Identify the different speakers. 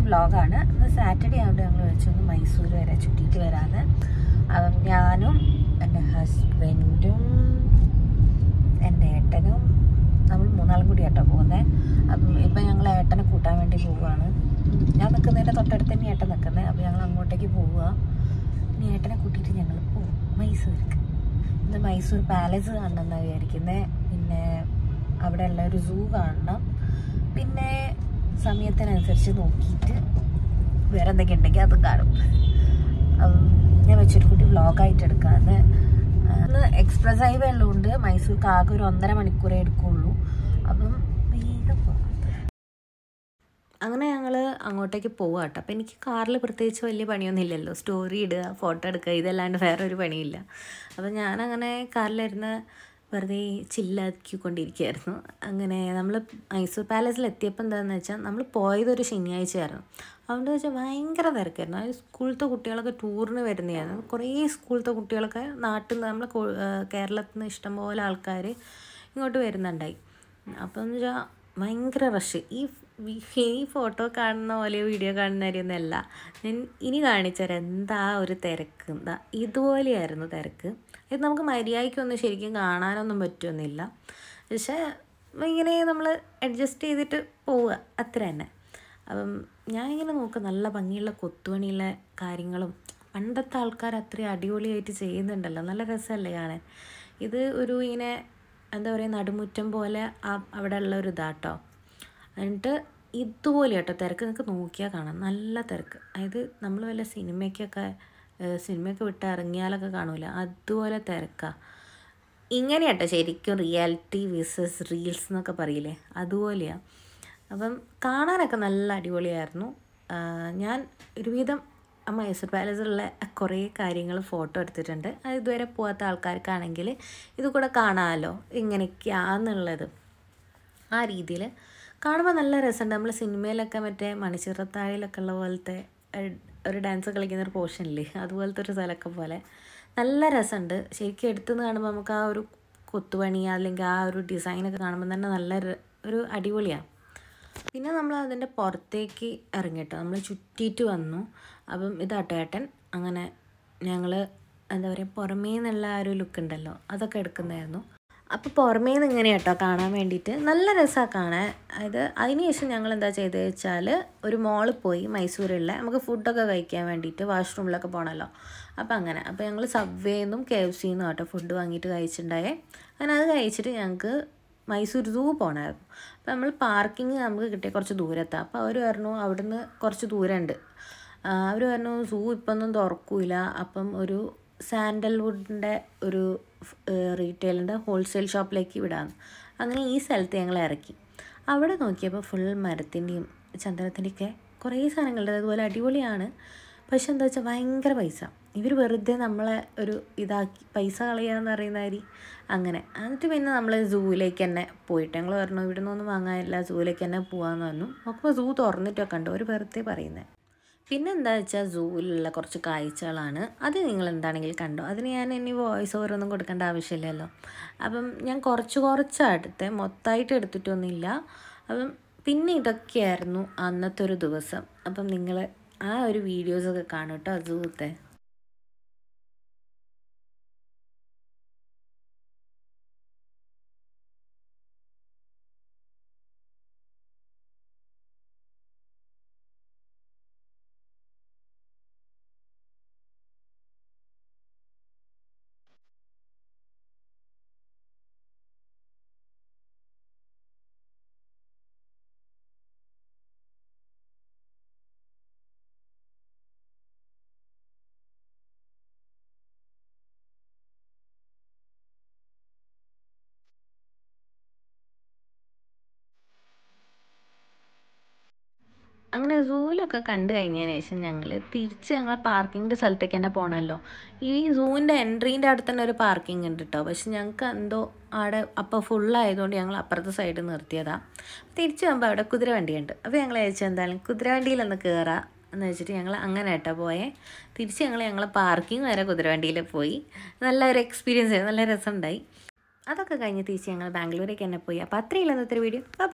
Speaker 1: വ്ളോഗാണ്. ഇന്ന് സാറ്റർഡേ ആയതുകൊണ്ട് ഞങ്ങൾ വെച്ചൊന്ന് മൈസൂർ വരെ ചുറ്റിയിട്ട് വരാമെന്ന്. അപ്പം ഞാനും എൻ്റെ ഹസ്ബൻഡും എൻ്റെ ഏട്ടനും നമ്മൾ മൂന്നാളും കൂടി ആട്ടോ പോകുന്നത്. അപ്പം ഇപ്പം ഞങ്ങൾ ഏട്ടനെ കൂട്ടാൻ വേണ്ടി പോവുകയാണ്. ഞാൻ നിൽക്കുന്നതിൻ്റെ തൊട്ടടുത്ത് തന്നെ ഏട്ടൻ നിൽക്കുന്നത്. അപ്പോൾ ഞങ്ങൾ അങ്ങോട്ടേക്ക് പോവുക. ഇനി ഏട്ടനെ കൂട്ടിയിട്ട് ഞങ്ങൾ പോകും മൈസൂർക്ക്. ഇന്ന് മൈസൂർ പാലസ് കാണണമെന്നാണ് വിചാരിക്കുന്നത്. പിന്നെ അവിടെ ഉള്ള ഒരു സൂ കാണണം. പിന്നെ സമയത്തിനനുസരിച്ച് നോക്കിയിട്ട് വേറെ എന്തൊക്കെ ഉണ്ടെങ്കിൽ അതും കാണും. ഞാൻ വെച്ചൊരു കുട്ടി വ്ളോഗായിട്ട് എടുക്കാമെന്ന്. ഇന്ന് എക്സ്പ്രസ് ഹൈവേ ഉള്ളതുകൊണ്ട് മൈസൂർക്ക് ആകെ ഒരു 1.5 മണിക്കൂറേ എടുക്കുകയുള്ളൂ. അപ്പം വേഗം പോകാം. അങ്ങനെ ഞങ്ങൾ അങ്ങോട്ടേക്ക് പോവുക കേട്ടോ. അപ്പം എനിക്ക് കാറിൽ പ്രത്യേകിച്ച് വലിയ പണിയൊന്നും ഇല്ലല്ലോ. സ്റ്റോറി ഇടുക, ഫോട്ടോ എടുക്കുക, ഇതല്ലാണ്ട് വേറെ ഒരു പണിയില്ല. അപ്പം ഞാനങ്ങനെ കാറിലിരുന്ന് വെറുതെ ചില്ലാക്കിക്കൊണ്ടിരിക്കുകയായിരുന്നു. അങ്ങനെ നമ്മൾ മൈസൂർ പാലസിൽ എത്തിയപ്പോൾ എന്താണെന്ന് വെച്ചാൽ നമ്മൾ പോയതൊരു ശനിയാഴ്ചയായിരുന്നു. അതുകൊണ്ട് വെച്ചാൽ ഭയങ്കര തിരക്കായിരുന്നു. അത് സ്കൂളിലത്തെ കുട്ടികളൊക്കെ ടൂറിന് വരുന്നതായിരുന്നു. കുറേ സ്കൂളിലത്തെ കുട്ടികളൊക്കെ നാട്ടിൽ നിന്ന് നമ്മൾ കേരളത്തിൽ നിന്ന് ഇഷ്ടംപോലെ ആൾക്കാർ ഇങ്ങോട്ട് വരുന്നുണ്ടായി. അപ്പം എന്ന് വെച്ചാൽ ഭയങ്കര റഷ്. ഈ ഫോട്ടോ കാണുന്ന പോലെ വീഡിയോ കാണുന്ന കാര്യമൊന്നുമല്ല. ഞാൻ ഇനി കാണിച്ചുതരാം എന്താ ഒരു തിരക്ക്. എന്താ ഇതുപോലെയായിരുന്നു തിരക്ക്. ഇത് നമുക്ക് മര്യാദയ്ക്കൊന്നും ശരിക്കും കാണാനൊന്നും പറ്റുമെന്നില്ല. പക്ഷേ ഇങ്ങനെ നമ്മൾ അഡ്ജസ്റ്റ് ചെയ്തിട്ട് പോവുക, അത്ര തന്നെ. അപ്പം ഞാനിങ്ങനെ നോക്കും, നല്ല ഭംഗിയുള്ള കൊത്തുപണിയുള്ള കാര്യങ്ങളും പണ്ടത്തെ ആൾക്കാർ അത്രയും അടിപൊളിയായിട്ട് ചെയ്യുന്നുണ്ടല്ലോ. നല്ല രസമല്ലേ കാണാൻ. ഇത് ഒരു ഇങ്ങനെ എന്താ പറയുക, നടുമുറ്റം പോലെ അവിടെ ഉള്ള ഒരു ഇതാട്ടോ. എന്നിട്ട് ഇതുപോലെ കേട്ടോ തിരക്ക്. നിങ്ങൾക്ക് നോക്കിയാൽ കാണാം, നല്ല തിരക്ക്. അതായത് നമ്മൾ വല്ല സിനിമയൊക്കെ വിട്ട് ഇറങ്ങിയാലൊക്കെ കാണൂല, അതുപോലെ തിരക്കാണ്. ഇങ്ങനെയാട്ടോ ശരിക്കും റിയാലിറ്റി വേഴ്സസ് റീൽസ് എന്നൊക്കെ പറയില്ലേ, അതുപോലെയാണ്. അപ്പം കാണാനൊക്കെ നല്ല അടിപൊളിയായിരുന്നു. ഞാൻ ഒരുവിധം മൈസൂർ പാലസിലുള്ള കുറേ കാര്യങ്ങൾ ഫോട്ടോ എടുത്തിട്ടുണ്ട്. അത് ഇതുവരെ പോകാത്ത ആൾക്കാർക്കാണെങ്കിൽ ഇത് കൂടെ കാണാമല്ലോ ഇങ്ങനെയൊക്കെയാണെന്നുള്ളത്. ആ രീതിയിൽ കാണുമ്പോൾ നല്ല രസമുണ്ട്. നമ്മൾ സിനിമയിലൊക്കെ മറ്റേ മണിച്ചിത്രത്താഴിലൊക്കെ ഉള്ള പോലത്തെ ഒരു ഡാൻസ് കളിക്കുന്നൊരു പോർഷനില്ലേ, അതുപോലത്തെ ഒരു സ്ഥലമൊക്കെ പോലെ നല്ല രസമുണ്ട്. ശരിക്കും എടുത്തുനിന്ന് കാണുമ്പോൾ നമുക്ക് ആ ഒരു കൊത്തുപണി അല്ലെങ്കിൽ ആ ഒരു ഡിസൈനൊക്കെ കാണുമ്പോൾ തന്നെ നല്ല ഒരു അടിപൊളിയാണ്. പിന്നെ നമ്മൾ അതിൻ്റെ പുറത്തേക്ക് ഇറങ്ങിട്ടോ, നമ്മൾ ചുറ്റിയിട്ട് വന്നു. അപ്പം ഇതാട്ടോ ഏട്ടൻ. അങ്ങനെ ഞങ്ങൾ എന്താ പറയുക, പുറമേ നിന്നുള്ള ആ ഒരു ലുക്ക് ഉണ്ടല്ലോ, അതൊക്കെ എടുക്കുന്നതായിരുന്നു. അപ്പോൾ പുറമേ നിന്ന് ഇങ്ങനെ കേട്ടോ കാണാൻ വേണ്ടിയിട്ട് നല്ല രസമാണ് കാണാൻ. അതിനുശേഷം ഞങ്ങൾ എന്താ ചെയ്തത് വെച്ചാൽ ഒരു മോളിൽ പോയി, മൈസൂരിലുള്ള നമുക്ക് ഫുഡൊക്കെ കഴിക്കാൻ വേണ്ടിയിട്ട് വാഷ്റൂമിലൊക്കെ പോകണമല്ലോ. അപ്പോൾ ഞങ്ങൾ സബ്വേന്നും KFC ന്നും കേട്ടോ ഫുഡ് വാങ്ങിയിട്ട് കഴിച്ചിട്ടുണ്ടായേ. അങ്ങനെ അത് കഴിച്ചിട്ട് ഞങ്ങൾക്ക് മൈസൂർ സൂ പോകണമായിരുന്നു. അപ്പോൾ നമ്മൾ പാർക്കിങ് നമുക്ക് കിട്ടിയ കുറച്ച് ദൂരത്താണ്. അപ്പോൾ അവർ പറഞ്ഞു അവിടുന്ന് കുറച്ച് ദൂരമുണ്ട്. അവർ പറഞ്ഞു സൂ ഇപ്പം ഒന്നും തുറക്കില്ല. അപ്പം ഒരു സാൻഡൽവുഡിൻ്റെ ഒരു റീറ്റെയിലിൻ്റെ ഹോൾസെയിൽ ഷോപ്പിലേക്ക് വിടാമെന്ന്. അങ്ങനെ ഈ സ്ഥലത്ത് ഞങ്ങൾ ഇറക്കി. അവിടെ നോക്കിയപ്പോൾ ഫുൾ മരത്തിൻ്റെയും ചന്ദനത്തിൻ്റെയൊക്കെ കുറേ സാധനങ്ങളുണ്ട്. അതുപോലെ അടിപൊളിയാണ്. പക്ഷെ എന്താ വെച്ചാൽ ഭയങ്കര പൈസ. ഇവർ വെറുതെ നമ്മളെ ഒരു പൈസ കളയാന്ന് പറയുന്ന കാര്യം അങ്ങനെ. എന്നിട്ട് പിന്നെ നമ്മൾ സൂവിലേക്ക് തന്നെ പോയിട്ട് ഞങ്ങൾ പറഞ്ഞു ഇവിടെ നിന്നൊന്നും വാങ്ങാനില്ല, സൂവിലേക്ക് തന്നെ പോകാമെന്ന് പറഞ്ഞു. അപ്പോൾ സൂ തുറന്നിട്ടൊക്കെ ഉണ്ട്, ഒരു വെറുതെ പറയുന്നത്. പിന്നെ എന്താ വെച്ചാൽ സൂവിലുള്ള കുറച്ച് കാഴ്ചകളാണ്. അത് നിങ്ങൾ എന്താണെങ്കിലും കണ്ടോ. അതിന് ഞാൻ ഇനി വോയിസ് ഓവറൊന്നും കൊടുക്കേണ്ട ആവശ്യമില്ലല്ലോ. അപ്പം ഞാൻ കുറച്ചെടുത്ത് മൊത്തമായിട്ട് എടുത്തിട്ടൊന്നുമില്ല. അപ്പം പിന്നെ ഇതൊക്കെയായിരുന്നു അന്നത്തെ ഒരു ദിവസം. അപ്പം നിങ്ങൾ ആ ഒരു വീഡിയോസൊക്കെ കാണും കേട്ടോ സൂത്തെ. അങ്ങനെ സൂവിലൊക്കെ കണ്ടു കഴിഞ്ഞതിന് ശേഷം ഞങ്ങൾ പാർക്കിങ്ങിൻ്റെ സ്ഥലത്തേക്ക് തന്നെ പോകണമല്ലോ. ഈ സൂവിൻ്റെ എൻട്രീൻ്റെ അടുത്ത് തന്നെ ഒരു പാർക്കിംഗ് ഉണ്ട് കേട്ടോ. പക്ഷെ ഞങ്ങൾക്ക് എന്തോ അവിടെ അപ്പോൾ ഫുള്ളായതുകൊണ്ട് ഞങ്ങൾ അപ്പുറത്തെ സൈഡിൽ നിർത്തിയതാണ്. തിരിച്ച് പോകുമ്പോൾ അവിടെ കുതിരവണ്ടിയുണ്ട്. അപ്പോൾ ഞങ്ങൾ വിചാരിച്ചു എന്തായാലും കുതിരവണ്ടിയിലൊന്ന് കയറാം എന്ന് വെച്ചിട്ട് ഞങ്ങൾ അങ്ങനെ കേട്ടോ പോയേ. തിരിച്ച് ഞങ്ങൾ പാർക്കിംഗ് വരെ കുതിരവണ്ടിയിൽ പോയി. നല്ലൊരു എക്സ്പീരിയൻസ് ആയിരുന്നു, നല്ല രസമുണ്ടായി. അതൊക്കെ കഴിഞ്ഞ് തിരിച്ച് ഞങ്ങൾ ബാംഗ്ലൂരേക്ക് തന്നെ പോയി. അപ്പോൾ അത്രയില്ല ഇന്നത്തെ വീഡിയോ.